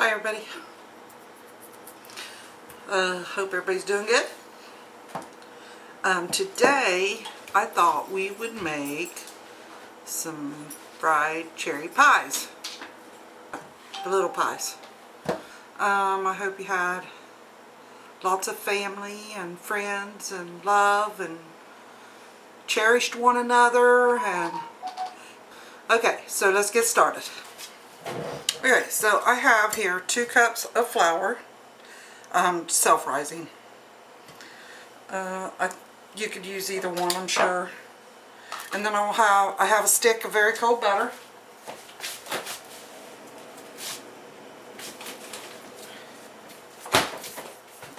Hi everybody. Hope everybody's doing good. Today I thought we would make some fried cherry pies. The little pies. I hope you had lots of family and friends and love and cherished one another. And okay, so let's get started. Okay, so I have here 2 cups of flour, self-rising. You could use either one, I'm sure. And then I have a stick of very cold butter.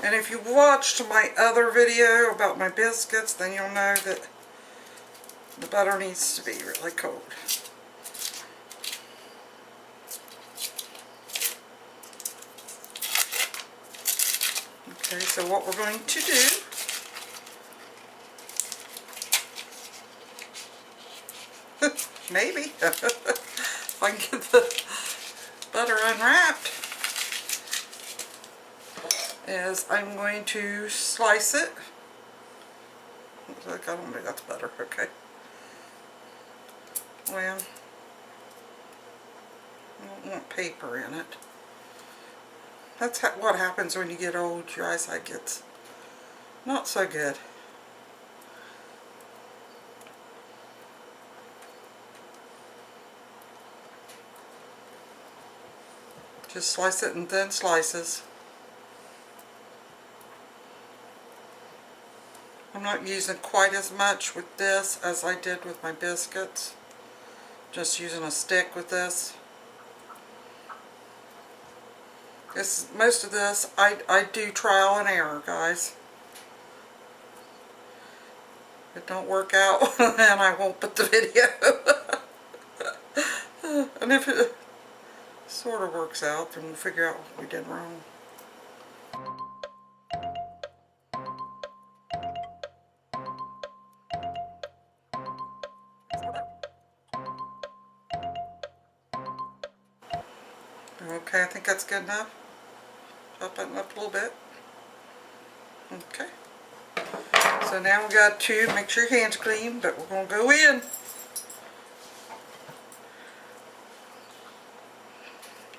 And if you watched my other video about my biscuits, then you'll know that the butter needs to be really cold. Okay, so what we're going to do maybe if I can get the butter unwrapped, is I'm going to slice it. Looks like I don't think that's butter. Okay. Well, I don't want paper in it. That's what happens when you get old. Your eyesight gets not so good. Just slice it in thin slices. I'm not using quite as much with this as I did with my biscuits. Just using a stick with this. Most of this, I do trial and error, guys. If it don't work out, then I won't put the video. And if it sort of works out, then we'll figure out what we did wrong. Okay, I think that's good enough. Chop that up a little bit. Okay. So now we got to make sure your hands are clean, but we're going to go in.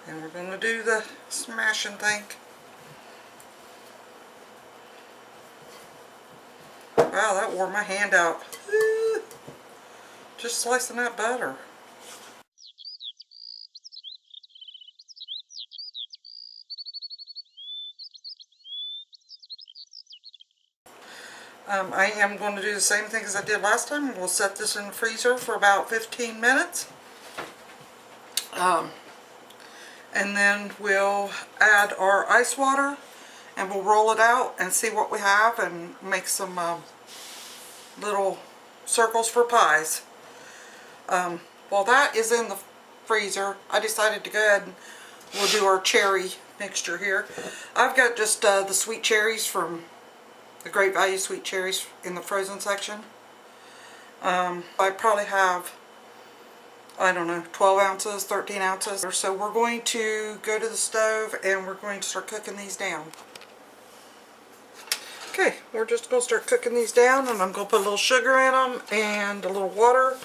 And we're going to do the smashing thing. Wow, that wore my hand out. Just slicing that butter. I am going to do the same thing as I did last time. We'll set this in the freezer for about 15 minutes. And then we'll add our ice water and we'll roll it out and see what we have and make some little circles for pies. While that is in the freezer, I decided to go ahead and we'll do our cherry mixture here. I've got just the sweet cherries from the Great Value sweet cherries in the frozen section. I probably have, I don't know, 12 ounces, 13 ounces. So we're going to go to the stove and we're going to start cooking these down. Okay, we're just going to start cooking these down, and I'm going to put a little sugar in them and a little water.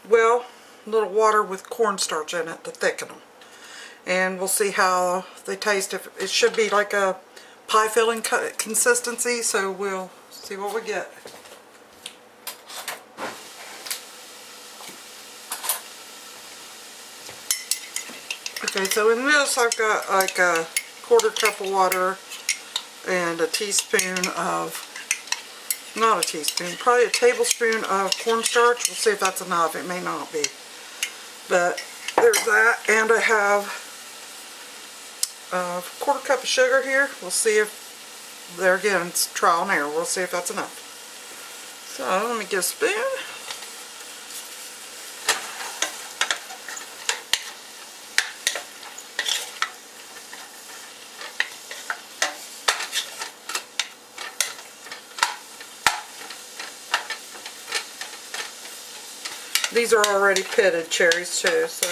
Well, a little water with cornstarch in it to thicken them. And we'll see how they taste. If it should be like a pie filling consistency, so we'll see what we get. Okay, so in this I've got like a 1/4 cup of water and a teaspoon of, not a teaspoon, probably a tablespoon of cornstarch. We'll see if that's enough. It may not be. But there's that, and I have a 1/4 cup of sugar here. We'll see if, there again, it's trial and error. We'll see if that's enough. So let me get a spoon. These are already pitted cherries too, so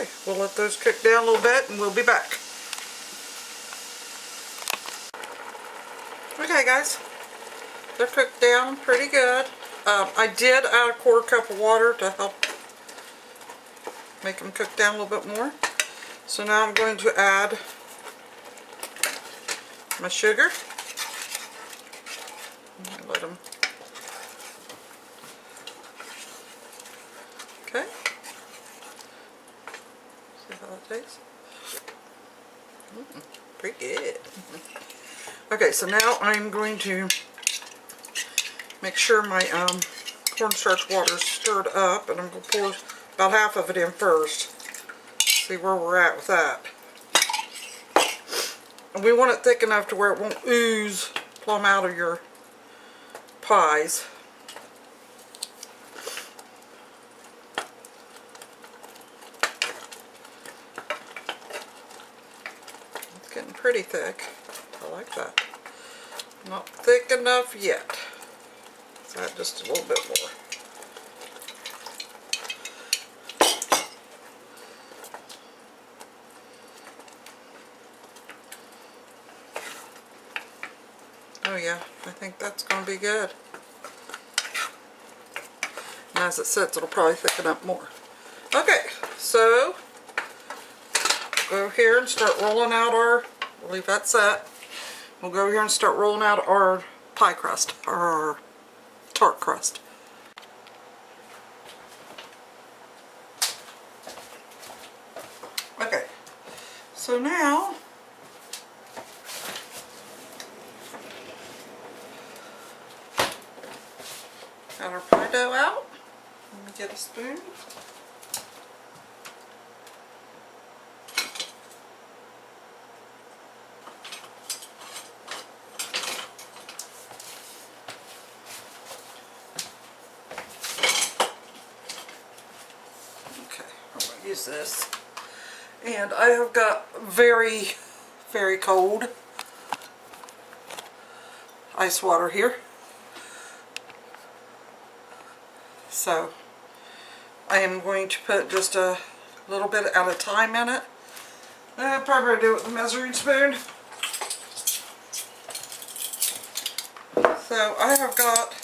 Okay, we'll let those cook down a little bit and we'll be back. Okay guys, they're cooked down pretty good. I did add a quarter cup of water to help make them cook down a little bit more. So now I'm going to add my sugar. Let them. Okay. See how that tastes? Pretty good. Okay, so now I'm going to make sure my cornstarch water is stirred up, and I'm going to pour about half of it in first. See where we're at with that. And we want it thick enough to where it won't ooze plumb out of your pies. It's getting pretty thick. I like that. Not thick enough yet. Let's add just a little bit more. Oh yeah, I think that's going to be good. And as it sits, it'll probably thicken up more. Okay, so go here and start rolling out our, we'll leave that set. We'll go here and start rolling out our pie crust, our tart crust. Okay, so now got our pie dough out. Let me get a spoon. Use this, and I have got very cold ice water here, so I am going to put just a little bit at a time in it. I'll probably do it with a measuring spoon. So I have got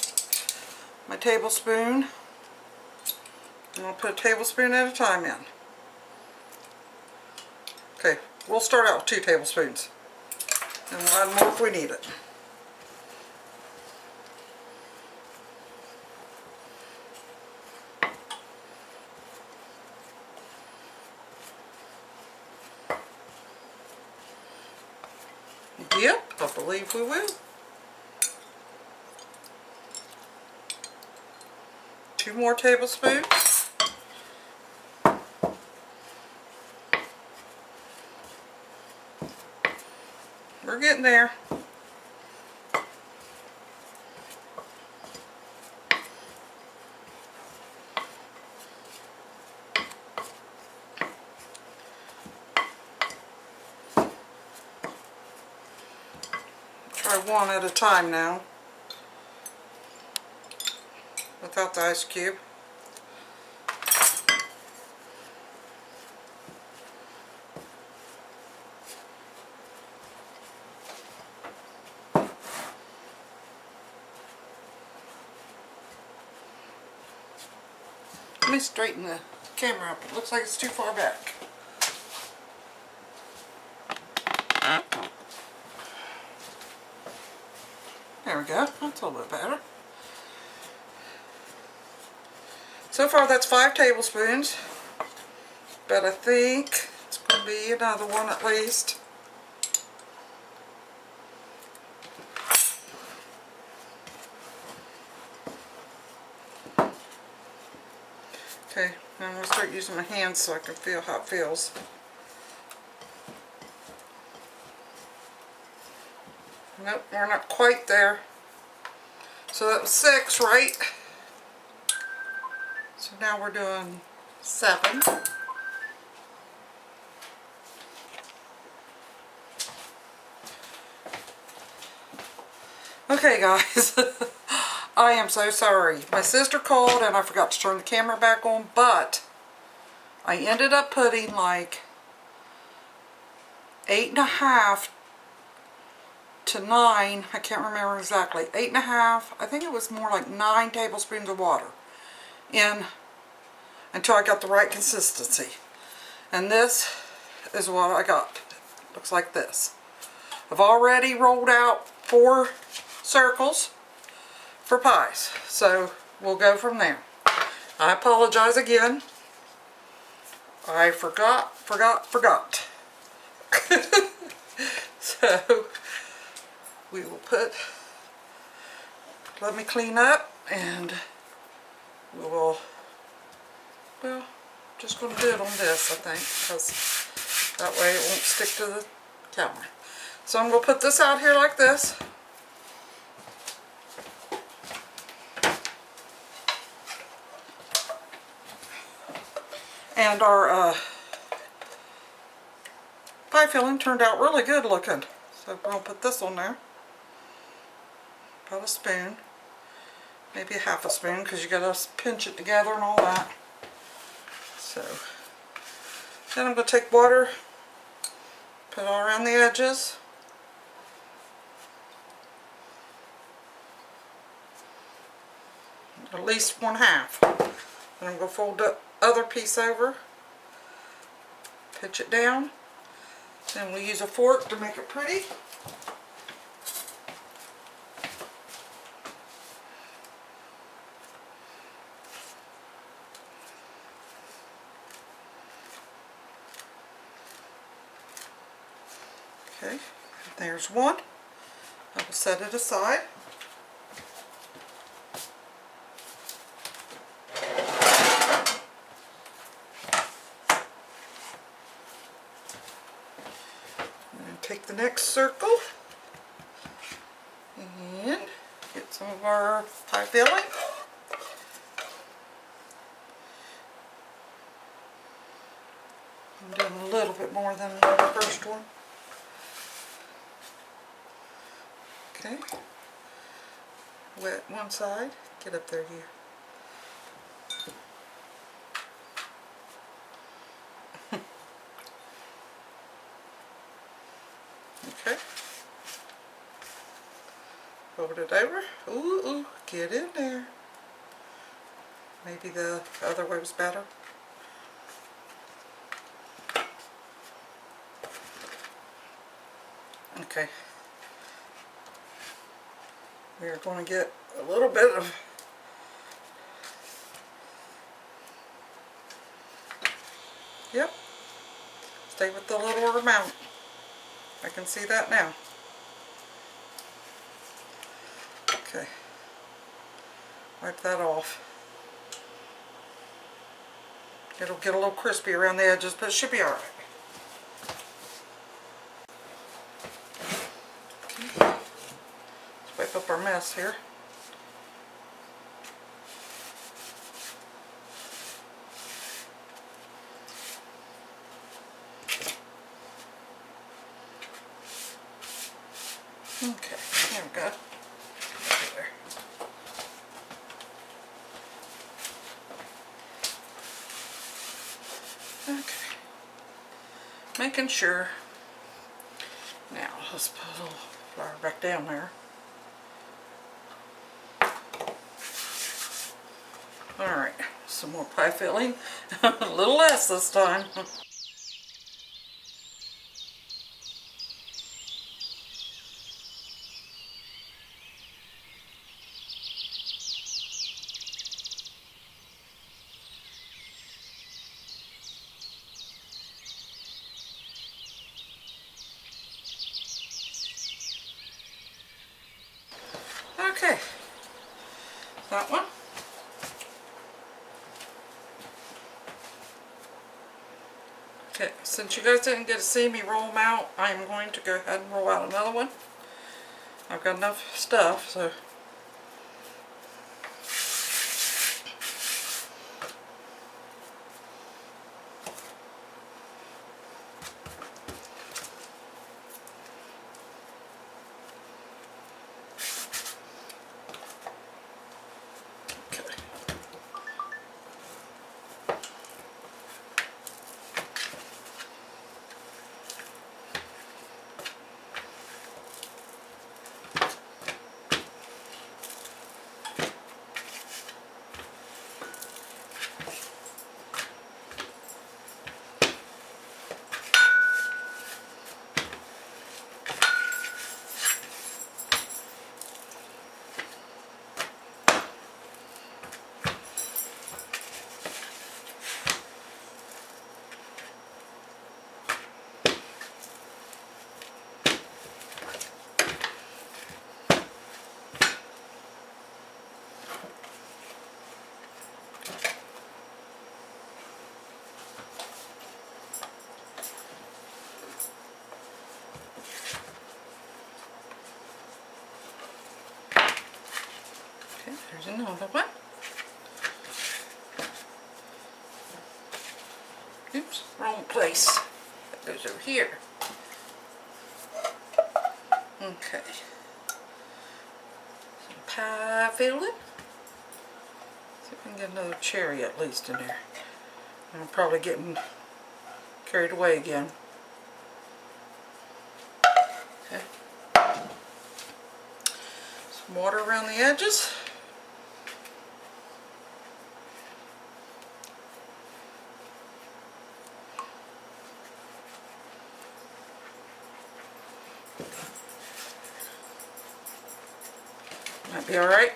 my tablespoon, and I'll put a tablespoon at a time in. Okay, we'll start out with 2 tablespoons, and we'll add more if we need it. Yep, I believe we will. 2 more tablespoons. We're getting there. Try one at a time now, without the ice cube. Let me straighten the camera up. It looks like it's too far back. There we go. That's a little bit better. So far that's 5 tablespoons, but I think it's going to be another one at least. Okay, now I'm going to start using my hands so I can feel how it feels. Nope, we're not quite there. So that was 6, right? So now we're doing 7. Okay guys, I am so sorry. My sister called and I forgot to turn the camera back on, but I ended up putting like 8.5 to 9, I can't remember exactly, 8.5, I think it was more like 9 tablespoons of water in until I got the right consistency. And this is what I got. Looks like this. I've already rolled out 4 circles for pies, so we'll go from there. I apologize again. I forgot. So we will let me clean up, and we will, well, just going to do it on this, I think, because that way it won't stick to the counter. So I'm going to put this out here like this. And our pie filling turned out really good looking. So we'll put this on there. About a spoon. Maybe a half a spoon, because you got to pinch it together and all that. So then I'm going to take water, put it all around the edges. At least 1/2. Then I'm going to fold the other piece over, pitch it down. Then we'll use a fork to make it pretty. Okay, there's one. I will set it aside. Take the next circle and get some of our pie filling. I'm doing a little bit more than the first one. Okay. Wet one side. Get up there, you. Okay. Fold it over. Ooh, get in there. Maybe the other way was better. Okay. We're going to get a little bit of stay with the little amount. I can see that now. Okay. Wipe that off. It'll get a little crispy around the edges, but it should be alright. Okay. Let's wipe up our mess here. Okay, there we go. There. Okay. Making sure. Now, let's put a little flour back down there. Alright, some more pie filling. A little less this time. Okay, that one. Okay, since you guys didn't get to see me roll them out, I'm going to go ahead and roll out another one. I've got enough stuff, so. Okay, there's another one. Oops, wrong place. That goes over here. Okay. Some pie filling. See if I can get another cherry at least in there. I'm probably getting carried away again. Okay. Some water around the edges. Might be alright.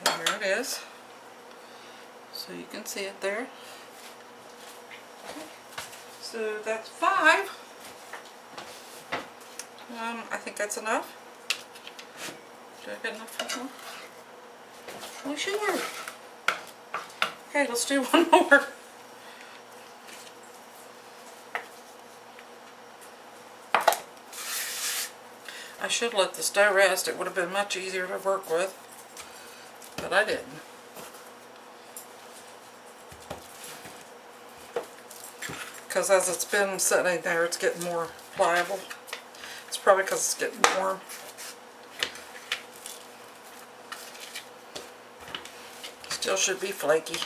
There it is. So you can see it there. Okay. So that's 5. I think that's enough. Do I get enough for one? Oh, sure. Okay, let's do one more. I should let the dough rest. It would have been much easier to work with, but I didn't. Because as it's been sitting there, it's getting more pliable. It's probably because it's getting warm. Still should be flaky.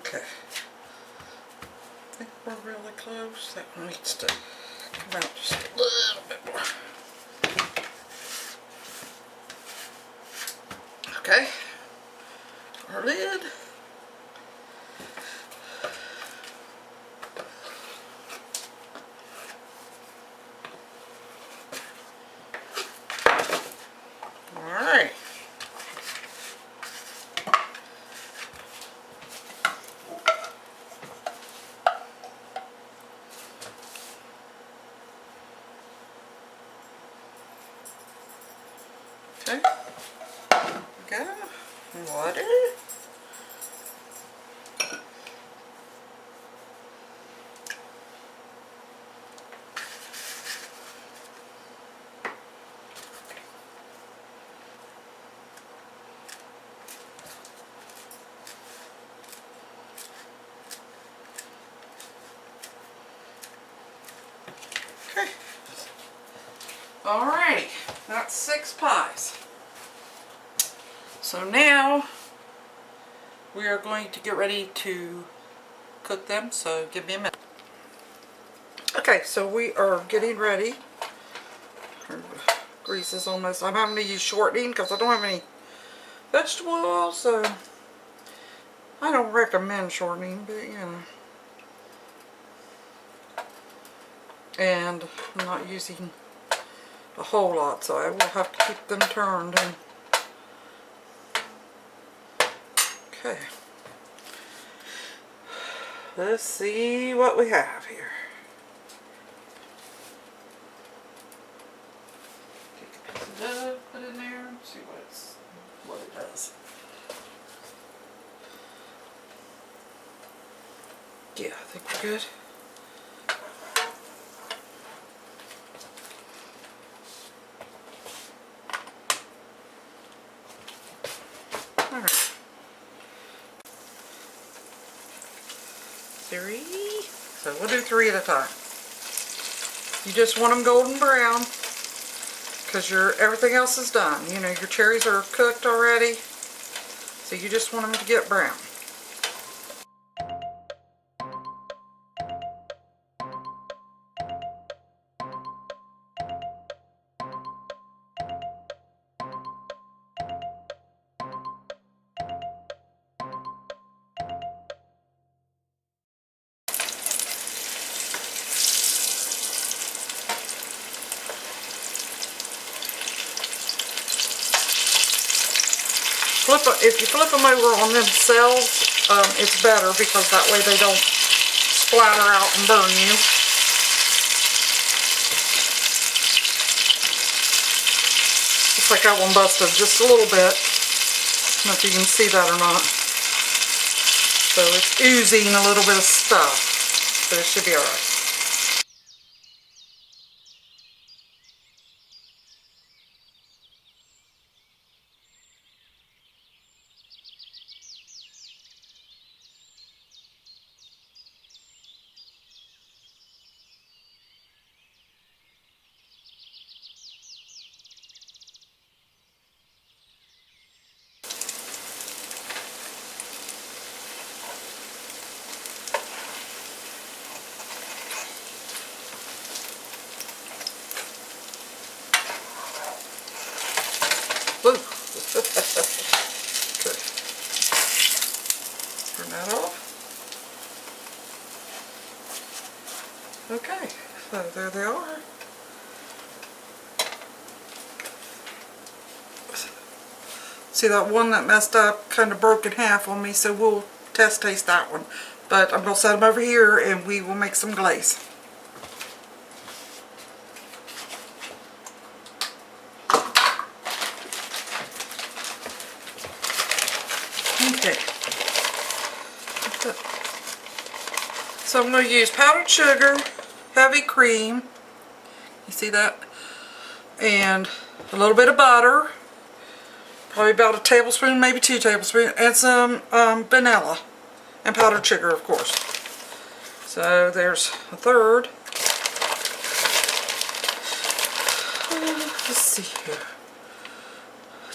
Okay, I think we're really close. That one needs to come out just a little bit more. Okay, our lid. Alright. Okay, go, water, okay, alrighty, that's 6 pies. So now we are going to get ready to cook them, so give me a minute. Okay, so we are getting ready. Our grease is almost, I'm having to use shortening because I don't have any vegetable oil, so I don't recommend shortening, but you know. And I'm not using a whole lot, so I will have to keep them turned. And okay, let's see what we have here. Take a piece of dough, put in there, see what it does. Yeah, I think we're good. Alright. 3. So we'll do 3 at a time. You just want them golden brown because everything else is done. You know, your cherries are cooked already. So you just want them to get brown. if you flip them over on themselves, it's better because that way they don't splatter out and burn you. Looks like that one busted just a little bit. I don't know if you can see that or not. So it's oozing a little bit of stuff. So it should be alright. Woo. Okay. Turn that off. Okay, so there they are. See that one that messed up kind of broke in half on me, so we'll taste that one. But I'm going to set them over here and we will make some glaze. Okay. So I'm going to use powdered sugar, heavy cream, you see that, and a little bit of butter, probably about a tablespoon, maybe 2 tablespoons, and some vanilla, and powdered sugar, of course. So there's a third. Let's see here.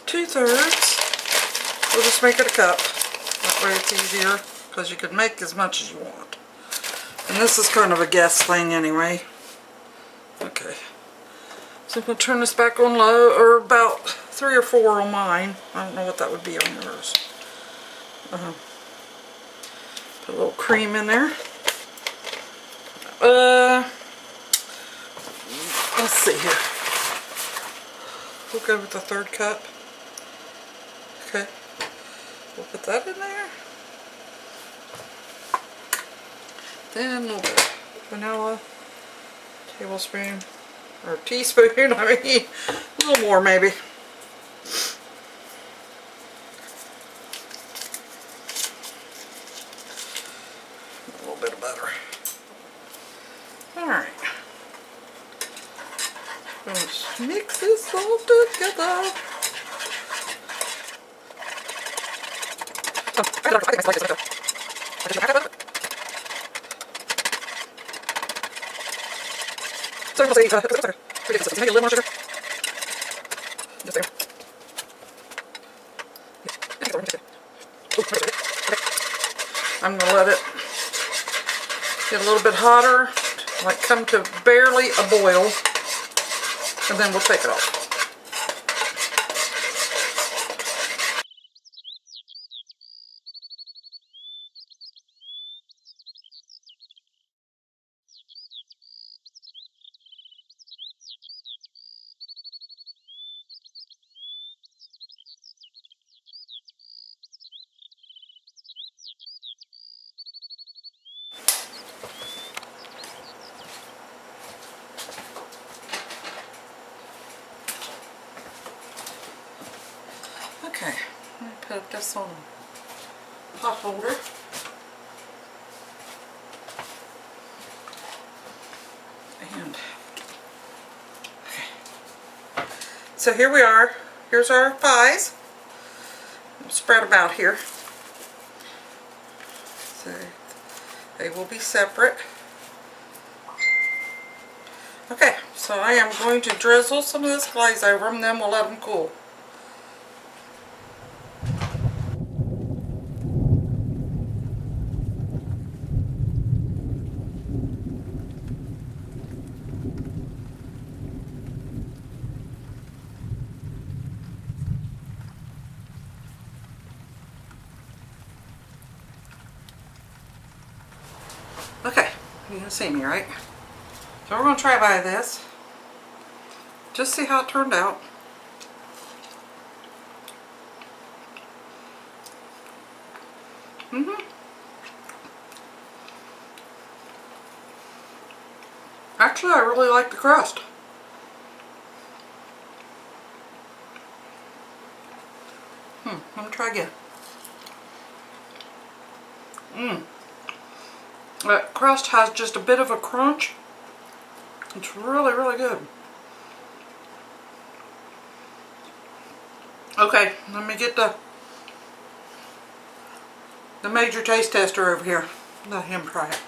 2/3. We'll just make it a cup. That way it's easier, because you can make as much as you want. And this is kind of a guess thing anyway. Okay. So I'm going to turn this back on low, or about 3 or 4 on mine. I don't know what that would be on yours. Put a little cream in there. Let's see here. We'll go with the 1/3 cup. Okay. We'll put that in there. Then a little bit of vanilla, tablespoon, or teaspoon, I mean, a little more maybe. A little bit of butter. Alright. Let's mix this all together. So we'll say, maybe a little more sugar. Just there. I'm going to let it get a little bit hotter, like come to barely a boil, and then we'll take it off. Okay, I'm going to put this on a pot holder. And, okay. So here we are. Here's our pies. We'll spread them out here. So they will be separate. Okay, so I am going to drizzle some of this glaze over them, then we'll let them cool. Okay, you can see me, right? So we're going to try by this. Just see how it turned out. Actually, I really like the crust. Let me try again. That crust has just a bit of a crunch. It's really, really good. Okay, let me get the major taste tester over here. Let him try it.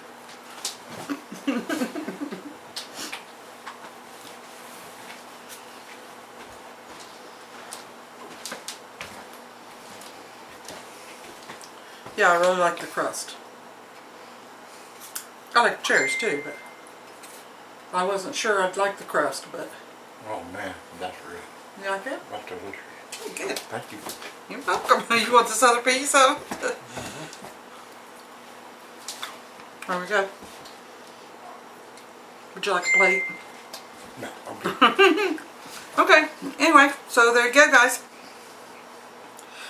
Yeah, I really like the crust. I like the cherries too, but I wasn't sure I'd like the crust, but... Oh man, that's real. You like it? That's delicious. Oh, good. Thank you. You're welcome. You want this other piece of? There we go. Would you like a plate? No, I'm good. Okay, anyway, so there you go, guys.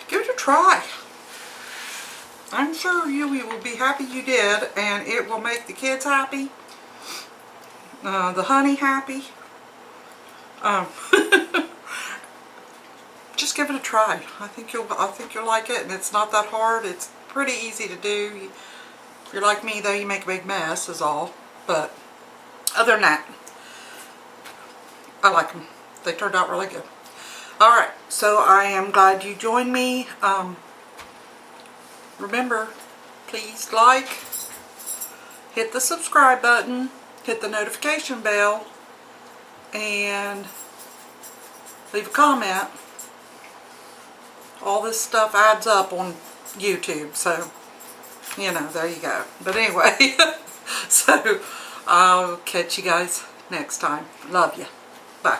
Give it a try. I'm sure you will be happy you did, and it will make the kids happy, the honey happy. Just give it a try. I think you'll like it, and it's not that hard. It's pretty easy to do. If you're like me, though, you make a big mess is all. But other than that, I like them. They turned out really good. All right, so I am glad you joined me. Remember, please like, hit the subscribe button, hit the notification bell, and leave a comment. All this stuff adds up on YouTube, so, you know, there you go. But anyway, so I'll catch you guys next time. Love you. Bye.